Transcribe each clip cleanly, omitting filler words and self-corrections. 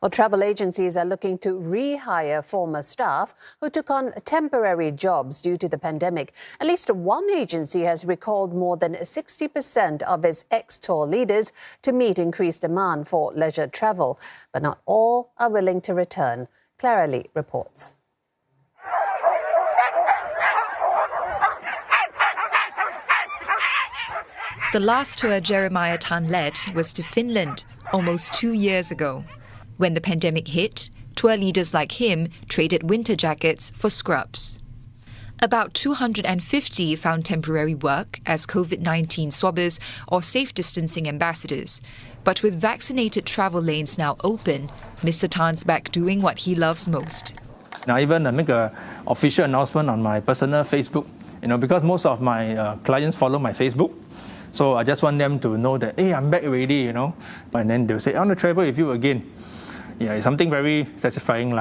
Well, travel agencies are looking to rehire former staff who took on temporary jobs due to the pandemic. At least one agency has recalled more than 60% of its ex-tour leaders to meet increased demand for leisure travel. But not all are willing to return. Clara Lee reports. The last tour Jeremiah Tan led was to Finland almost 2 years ago. When the pandemic hit, tour leaders like him traded winter jackets for scrubs. About 250 found temporary work as COVID-19 swabbers or safe distancing ambassadors. But with vaccinated travel lanes now open, Mr. Tan's back doing what he loves most. Now, even make an official announcement on my personal Facebook, because most of my clients follow my Facebook. So I just want them to know that, hey, I'm back already, And then they'll say, I want to travel with you again. Yeah, it's something very satisfying.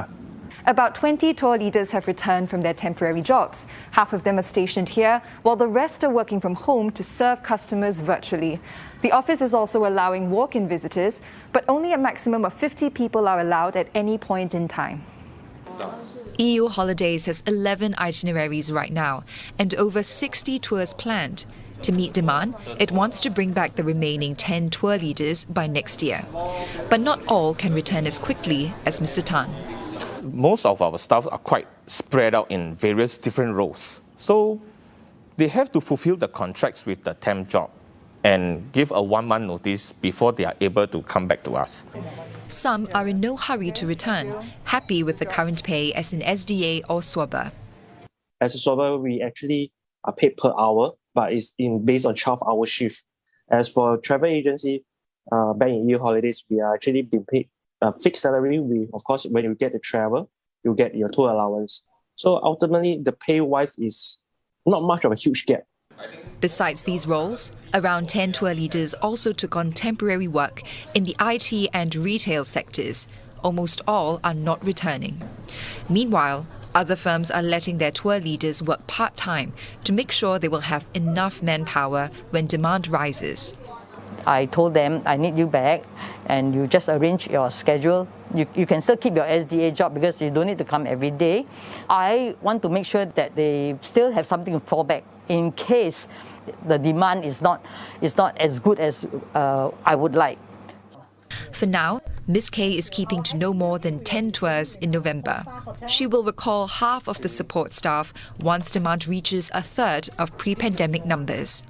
About 20 tour leaders have returned from their temporary jobs. Half of them are stationed here, while the rest are working from home to serve customers virtually. The office is also allowing walk-in visitors, but only a maximum of 50 people are allowed at any point in time. EU Holidays has 11 itineraries right now and over 60 tours planned. To meet demand, it wants to bring back the remaining 10 tour leaders by next year. But not all can return as quickly as Mr. Tan. Most of our staff are quite spread out in various different roles. So they have to fulfill the contracts with the temp job and give a 1-month notice before they are able to come back to us. Some are in no hurry to return, happy with the current pay as an SDA or swabber. As a swabber, we actually are paid per hour, but it's based on 12-hour shift. As for travel agency, back in EU Holidays, we are actually being paid a fixed salary. Of course, when you get the travel, you get your tour allowance. So ultimately, the pay-wise is not much of a huge gap. Besides these roles, around 10 tour leaders also took on temporary work in the IT and retail sectors. Almost all are not returning. Meanwhile, other firms are letting their tour leaders work part-time to make sure they will have enough manpower when demand rises. I told them, I need you back, and you just arrange your schedule. You can still keep your SDA job because you don't need to come every day. I want to make sure that they still have something to fall back in case the demand is not as good as I would like. For now, Ms. K is keeping to no more than 10 tours in November. She will recall half of the support staff once demand reaches a third of pre-pandemic numbers.